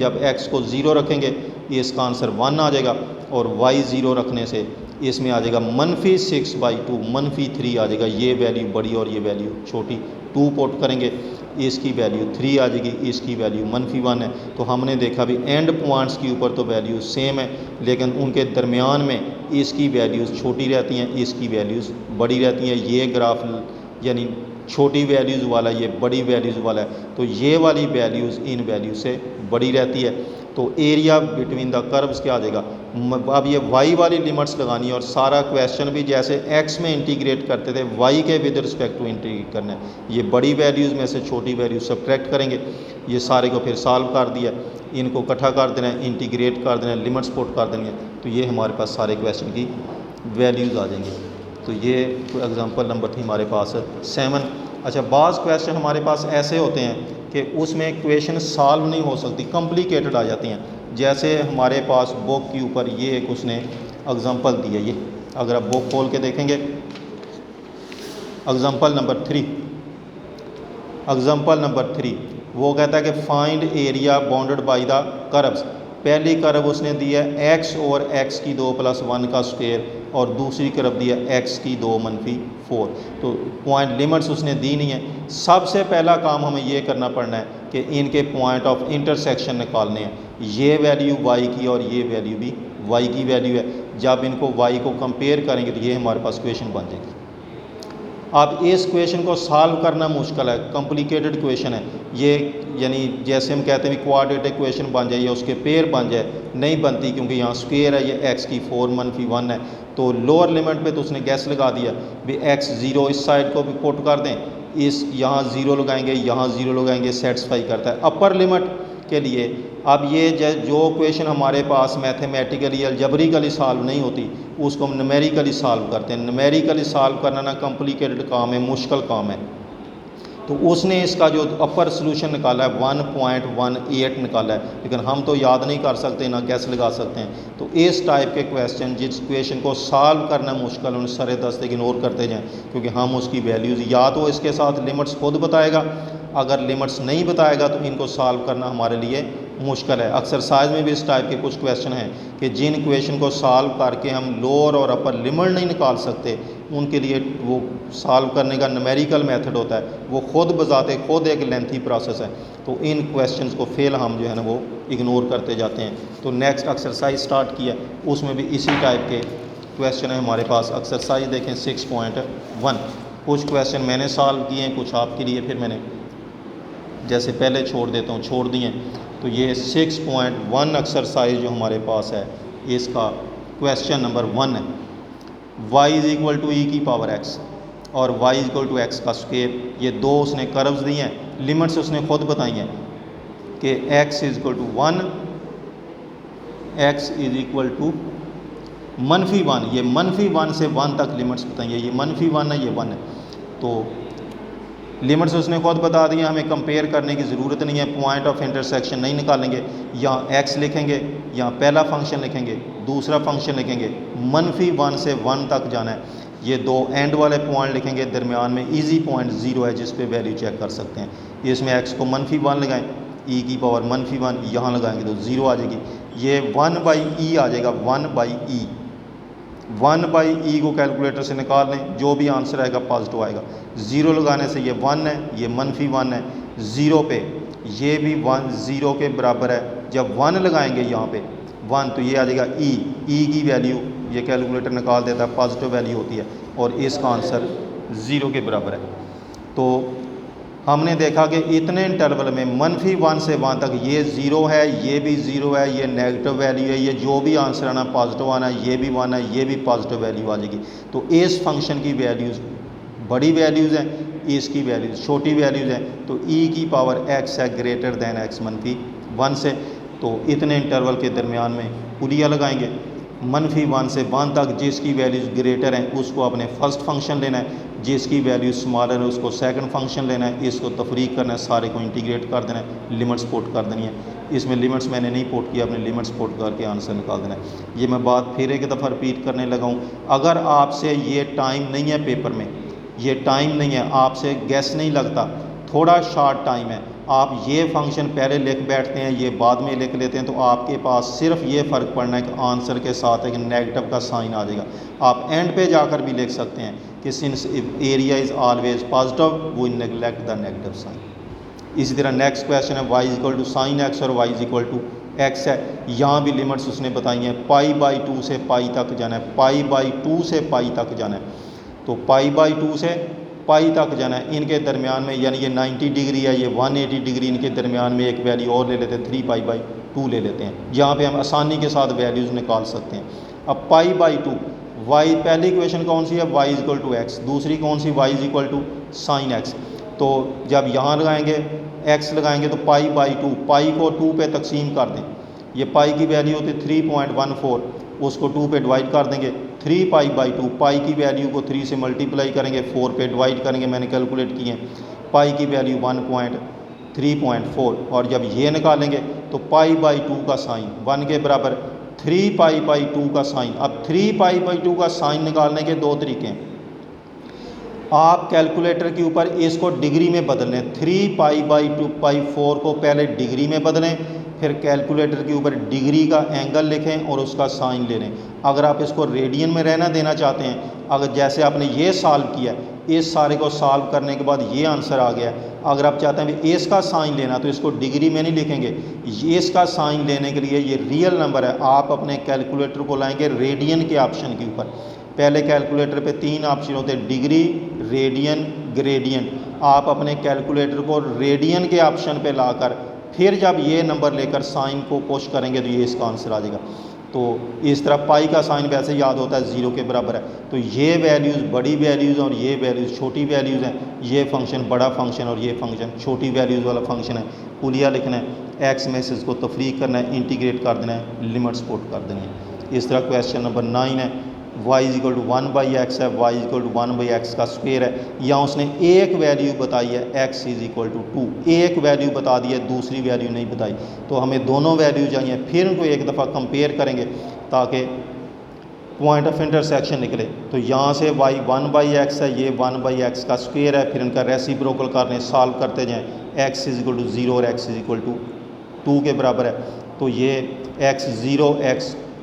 जब x को 0 रखेंगे इसका आंसर 1 आ जाएगा, और y 0 रखने से इसमें आ जाएगा -6/2 -3 आ जाएगा। ये वैल्यू बड़ी और ये वैल्यू छोटी, 2 पुट करेंगे इसकी वैल्यू 3 आ जाएगी, इसकी वैल्यू -1 है। तो हमने देखा भी एंड पॉइंट्स के ऊपर तो वैल्यूज़ सेम है, लेकिन उनके दरमियान में इसकी वैल्यूज़ छोटी रहती हैं, इसकी वैल्यूज़ बड़ी रहती हैं। ये ग्राफ यानी छोटी वैल्यूज़ वाला, ये बड़ी वैल्यूज़ वाला है, तो ये वाली वैल्यूज़ इन वैल्यूज़ से बड़ी रहती है। तो एरिया बिटवीन द कर्व्स क्या आ जाएगा। अब ये y वाली लिमिट्स लगानी है, और सारा क्वेश्चन भी जैसे x में इंटीग्रेट करते थे y के विद रिस्पेक्ट टू इंटीग्रेट करना है। ये बड़ी वैल्यूज़ में से छोटी वैल्यूज सब्ट्रैक्ट करेंगे, ये सारे को फिर सॉल्व कर दिया, इनको इकट्ठा कर देना है, इंटीग्रेट कर देना है, लिमिट्स पुट कर देंगे, तो ये हमारे पास सारे क्वेश्चन की वैल्यूज़ आ जाएंगी। तो ये एग्जांपल नंबर थी हमारे पास 7। अच्छा, बाज़ क्वेश्चन हमारे पास ऐसे होते हैं कि उसमें इक्वेशन सॉल्व नहीं हो सकती, कॉम्प्लिकेटेड आ जाती हैं। जैसे हमारे पास बुक के ऊपर ये एक उसने एग्जांपल दी है, ये अगर आप बुक खोल के देखेंगे, एग्जांपल नंबर 3 वो कहता है कि find area bounded by the curves. पहली कर्व उसने दी है x और x की 2 + 1 का स्क्वायर, और दूसरी कर्व दी है x की 2 - 4। तो पॉइंट लिमिट्स उसने दी नहीं है। सबसे पहला काम हमें ये करना पड़ना है कि इनके पॉइंट ऑफ इंटरसेक्शन निकालने हैं। ये वैल्यू y की और ये वैल्यू भी y की वैल्यू है। जब इनको y को कंपेयर करेंगे तो ये हमारे पास क्वेश्चन बन जाएगी। अब इस क्वेश्चन को सॉल्व करना मुश्किल है, कॉम्प्लिकेटेड क्वेश्चन है ये, यानी जैसे हम कहते हैं कि क्वाड्रेटिक क्वेश्चन बन जाए या उसके पेयर बन जाए, नहीं बनती, क्योंकि यहाँ स्क्वायर है, ये x की 4 - 1 है। तो लोअर लिमिट पे तो उसने गैस लगा दिया भी x 0 इस साइड को भी पुट कर दें, इस यहाँ 0 लगाएंगे, यहाँ 0 लगाएंगे, सेटिस्फाई करता है। अपर लिमिट के लिए अब ये जो क्वेश्चन हमारे पास मैथमेटिकली अलजबरिकली सॉल्व नहीं होती, उसको हम न्यूमेरिकली सॉल्व करते हैं। न्यूमेरिकली सॉल्व करना ना कॉम्प्लिकेटेड काम है, मुश्किल काम है। तो उसने इसका जो अपर सोल्यूशन निकाला है 1.18 निकाला है, लेकिन हम तो याद नहीं कर सकते, ना गैस लगा सकते हैं। तो इस टाइप के क्वेश्चन, जिस क्वेश्चन को सॉल्व करना मुश्किल, उन सारे 10 इग्नोर करते जाएं, क्योंकि हम उसकी वैल्यूज़ या तो इसके साथ लिमिट्स खुद बताएगा, अगर लिमिट्स नहीं बताएगा तो इनको सॉल्व करना हमारे लिए मुश्किल है। एक्सरसाइज में भी इस टाइप के कुछ क्वेश्चन हैं कि जिन क्वेश्चन को सॉल्व करके हम लोअर और अपर लिमिट नहीं निकाल सकते, उनके लिए वो सॉल्व करने का न्यूमेरिकल मेथड होता है, वो खुद बजाते खुद एक लेंथी प्रोसेस है। तो इन क्वेश्चंस को फेल हम जो है ना वो इग्नोर करते जाते हैं। तो नेक्स्ट एक्सरसाइज स्टार्ट किया, उसमें भी इसी टाइप के क्वेश्चन है हमारे पास। एक्सरसाइज देखें 6.1। कुछ क्वेश्चन मैंने सॉल्व किए हैं, कुछ आपके लिए फिर मैंने जैसे पहले छोड़ देता हूँ, छोड़ दिए। तो ये 6.1 एक्सरसाइज जो हमारे पास है, इसका क्वेश्चन नंबर 1 है, y = e⁻x और y = x का स्क्वायर। ये दो उसने कर्व्स दिए हैं, लिमिट्स उसने खुद बताई हैं कि x = 1, x = -1। ये -1 से 1 तक लिमिट्स बताइए, ये -1 है, ये 1 है। तो लिमिट्स उसने खुद बता दिया, हमें कंपेयर करने की ज़रूरत नहीं है। पॉइंट ऑफ इंटरसेक्शन नहीं निकालेंगे, यहाँ x लिखेंगे, यहाँ पहला फंक्शन लिखेंगे, दूसरा फंक्शन लिखेंगे, -1 से 1 तक जाना है। ये दो एंड वाले पॉइंट लिखेंगे, दरमियान में इजी पॉइंट 0 है जिस पे वैल्यू चेक कर सकते हैं। इसमें x को -1 लगाएं, e⁻1 यहाँ लगाएंगे तो 0 आ जाएगी। ये 1/e आ जाएगा, 1/e। 1/e को कैलकुलेटर से निकाल लें, जो भी आंसर आएगा पॉजिटिव आएगा। 0 लगाने से ये 1 है, ये -1 है। 0 पे ये भी 1 0 के बराबर है। जब 1 लगाएंगे यहाँ पे 1, तो ये आ जाएगा e की वैल्यू ये कैलकुलेटर निकाल देता है, पॉजिटिव वैल्यू होती है, और इसका आंसर 0 के बराबर है। तो हमने देखा कि इतने इंटरवल में -1 से 1 तक ये 0 है, ये भी 0 है, ये नेगेटिव वैल्यू है, ये जो भी आंसर आना पॉजिटिव आना, ये भी 1 है, ये भी पॉजिटिव वैल्यू आ जाएगी। तो इस फंक्शन की वैल्यूज़ बड़ी वैल्यूज़ हैं, इसकी वैल्यूज़ छोटी वैल्यूज़ हैं। तो e⁻x है ग्रेटर दैन x -1 से। तो इतने इंटरवल के दरमियान में पुलिया लगाएंगे, -1 से 1 तक जिसकी वैल्यूज़ ग्रेटर हैं उसको अपने फर्स्ट फंक्शन लेना है, जिसकी वैल्यू स्मॉलर है उसको सेकंड फंक्शन लेना है, इसको तफरीक करना है, सारे को इंटीग्रेट कर देना है, लिमिट्स पुट कर देनी है। इसमें लिमिट्स मैंने नहीं पुट किया, अपने लिमिट्स पुट करके आंसर निकाल देना है। ये मैं बात फिर एक दफ़ा रिपीट करने लगा हूँ। अगर आपसे ये टाइम नहीं है पेपर में, ये टाइम नहीं है, आपसे गैस नहीं लगता, थोड़ा शॉर्ट टाइम है, आप ये फंक्शन पहले लिख बैठते हैं, ये बाद में लिख लेते हैं, तो आपके पास सिर्फ ये फ़र्क पड़ना है कि आंसर के साथ एक नेगेटिव का साइन आ जाएगा। आप एंड पे जाकर भी लिख सकते हैं कि since area is always positive we neglect the negative sign. इसी तरह नेक्स्ट क्वेश्चन है y equal to sine x और y इक्वल टू एक्स है। यहाँ भी लिमिट्स उसने बताई हैं, π/2 से पाई तक जाना है, π/2 से पाई तक जाना है, तो π/2 से पाई तक जाना है। इनके दरमियान में यानी ये 90 डिग्री है, ये 180 डिग्री, इनके दरमियान में एक वैल्यू और ले लेते हैं, 3π/2 ले लेते हैं। यहाँ पे हम आसानी के साथ वैल्यूज़ निकाल सकते हैं। अब π/2 y, पहली इक्वेशन कौन सी है, y इक्वल टू एक्स, दूसरी कौन सी, y equal to sine x. तो जब यहाँ लगाएंगे x लगाएंगे तो π/2, पाई को 2 पे तकसीम कर दें, ये पाई की वैल्यू होती है 3.14, उसको 2 पे डिवाइड कर देंगे, 3π/2, पाई की वैल्यू को 3 से मल्टीप्लाई करेंगे, 4 पे डिवाइड करेंगे, मैंने कैलकुलेट किए हैं, पाई की वैल्यू 1.3.4, और जब ये निकालेंगे तो π/2 का साइन 1 के बराबर 3π/2 का साइन। अब 3π/2 का साइन निकालने के दो तरीके हैं, आप कैलकुलेटर के ऊपर इसको डिग्री में बदलें, 3π/2/4 को पहले डिग्री में बदलें, फिर कैलकुलेटर के ऊपर डिग्री का एंगल लिखें और उसका साइन ले लें। अगर आप इसको रेडियन में रहना देना चाहते हैं, अगर जैसे आपने ये सॉल्व किया, इस सारे को सॉल्व करने के बाद ये आंसर आ गया, अगर आप चाहते हैं भी इसका साइन लेना तो इसको डिग्री में नहीं लिखेंगे, ये इसका साइन लेने के लिए ये रियल नंबर है, आप अपने कैलकुलेटर को लाएंगे रेडियन के ऑप्शन के ऊपर। पहले कैलकुलेटर पे 3 ऑप्शन होते हैं, डिग्री, रेडियन, ग्रेडियंट। आप अपने कैलकुलेटर को रेडियन के ऑप्शन पे लाकर फिर जब ये नंबर लेकर साइन को पुश करेंगे तो ये इसका आंसर आ जाएगा। तो इस तरह पाई का साइन वैसे याद होता है 0 के बराबर है, तो ये वैल्यूज़ बड़ी वैल्यूज़ और ये वैल्यूज़ छोटी वैल्यूज़ हैं। ये फंक्शन बड़ा फंक्शन और ये फंक्शन छोटी वैल्यूज़ वाला फंक्शन है। पुलिया लिखना है, एक्स में से इसको तफरीक करना है, इंटीग्रेट कर देना है, लिमिट्स पुट कर देनी है। इस तरह क्वेश्चन नंबर 9 है, y इक्वल टू 1/x है, y इक्वल टू 1/x का स्क्वायर है। यहाँ उसने एक वैल्यू बताई है, x इज़ इक्वल टू 2, एक वैल्यू बता दी है, दूसरी वैल्यू नहीं बताई, तो हमें दोनों वैल्यू चाहिए, फिर उनको एक दफ़ा कंपेयर करेंगे ताकि पॉइंट ऑफ इंटरसेक्शन निकले। तो यहाँ से y 1/x है, ये 1/x का स्क्वायर है, फिर इनका रेसिप्रोकल करने सॉल्व करते जाएँ, x इज़ इक्वल टू 0 और x इज़ इक्वल टू 2 के बराबर है। तो ये x 0 x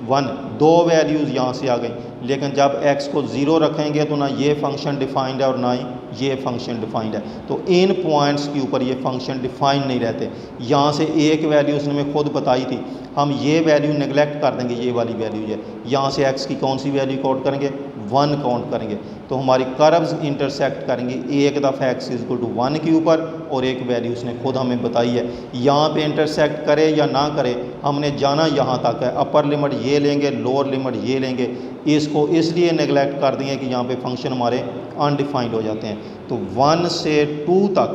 1 दो वैल्यूज़ यहाँ से आ गई, लेकिन जब x को 0 रखेंगे तो ना ये फंक्शन डिफाइंड है और ना ही ये फंक्शन डिफाइंड है, तो इन पॉइंट्स के ऊपर ये फंक्शन डिफाइंड नहीं रहते। यहाँ से एक वैल्यू उसने हमें खुद बताई थी, हम ये वैल्यू नेगलेक्ट कर देंगे, ये वाली वैल्यू है, यहाँ से x की कौन सी वैल्यू काउंट करेंगे, 1 काउंट करेंगे, तो हमारी कर्व्स इंटरसेक्ट करेंगे एक दफ़ा x इज इक्वल टू 1 के ऊपर और एक वैल्यू उसने खुद हमें बताई है। यहाँ पे इंटरसेक्ट करे या ना करे, हमने जाना यहाँ तक है, अपर लिमिट ये लेंगे, लोअर लिमिट ये लेंगे, इसको इसलिए नेगलेक्ट कर देंगे कि यहाँ पे फंक्शन हमारे अनडिफाइंड हो जाते हैं। तो 1 से 2 तक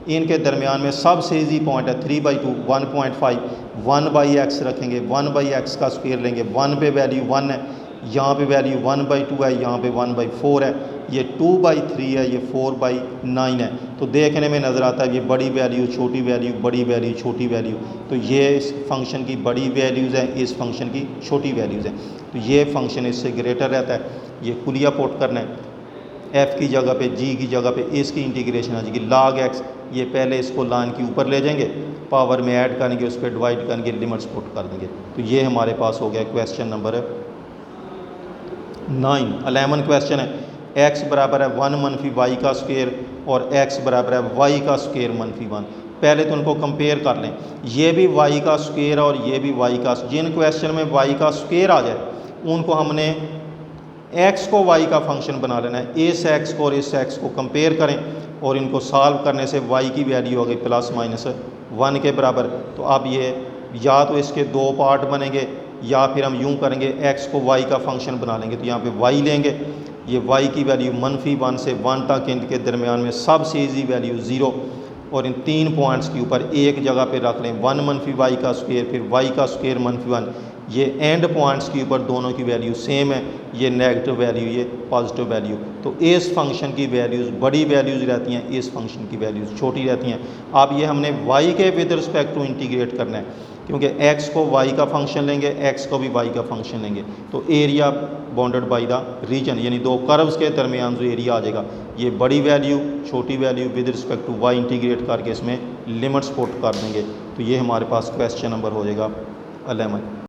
इनके दरमियान में सबसे इजी पॉइंट है 3/2, 1.5, 1/x रखेंगे, 1/x का स्क्वायर लेंगे, 1 पे वैल्यू 1 है, यहाँ पे वैल्यू 1/2 है, यहाँ पे 1/4 है, ये 2/3 है, ये 4/9 है। तो देखने में नज़र आता है ये बड़ी वैल्यू छोटी वैल्यू, बड़ी वैल्यू छोटी वैल्यू, तो ये इस फंक्शन की बड़ी वैल्यूज़ हैं, इस फंक्शन की छोटी वैल्यूज़ हैं, तो ये फंक्शन इससे ग्रेटर रहता है। ये कुलिया पुट करना है, f की जगह पे g की जगह पे इसकी इंटीग्रेशन आ जाएगी, log x, ये पहले इसको लाइन के ऊपर ले जाएंगे, पावर में ऐड करेंगे, उस पर डिवाइड करेंगे, लिमिट्स पुट कर देंगे। तो ये हमारे पास हो गया क्वेश्चन नंबर 9। 11 क्वेश्चन है, x बराबर है 1 - y का स्क्वायर और x बराबर है y का स्क्वायर -1। पहले तो उनको कंपेयर कर लें, ये भी y का स्क्वायर और ये भी y का, जिन क्वेश्चन में y का स्क्वायर आ जाए उनको हमने x को y का फंक्शन बना लेना है। इस x को और इस x को कंपेयर करें और इनको सॉल्व करने से y की वैल्यू हो गई ±1 के बराबर। तो अब ये या तो इसके दो पार्ट बनेंगे या फिर हम यूं करेंगे, x को y का फंक्शन बना लेंगे, तो यहाँ पे y लेंगे, ये y की वैल्यू -1 से 1 तक इनके दरमियान में सबसे ईजी वैल्यू 0, और इन 3 पॉइंट्स के ऊपर एक जगह पे रख लें 1 - y का स्क्वायर, फिर y का स्क्वायर -1, ये एंड पॉइंट्स के ऊपर दोनों की वैल्यू सेम है, ये नेगेटिव वैल्यू, ये पॉजिटिव वैल्यू। तो इस फंक्शन की वैल्यूज़ बड़ी वैल्यूज़ रहती हैं, इस फंक्शन की वैल्यूज़ छोटी रहती हैं। अब ये हमने y के विद रिस्पेक्ट टू इंटीग्रेट करना है क्योंकि एक्स को वाई का फंक्शन लेंगे, एक्स को भी वाई का फंक्शन लेंगे, तो area bounded by the region यानी दो कर्व्स के दरमियान जो एरिया आ जाएगा, ये बड़ी वैल्यू छोटी value with respect to y integrate करके इसमें लिमिट्स पुट कर देंगे। तो ये हमारे पास क्वेश्चन नंबर हो जाएगा 11।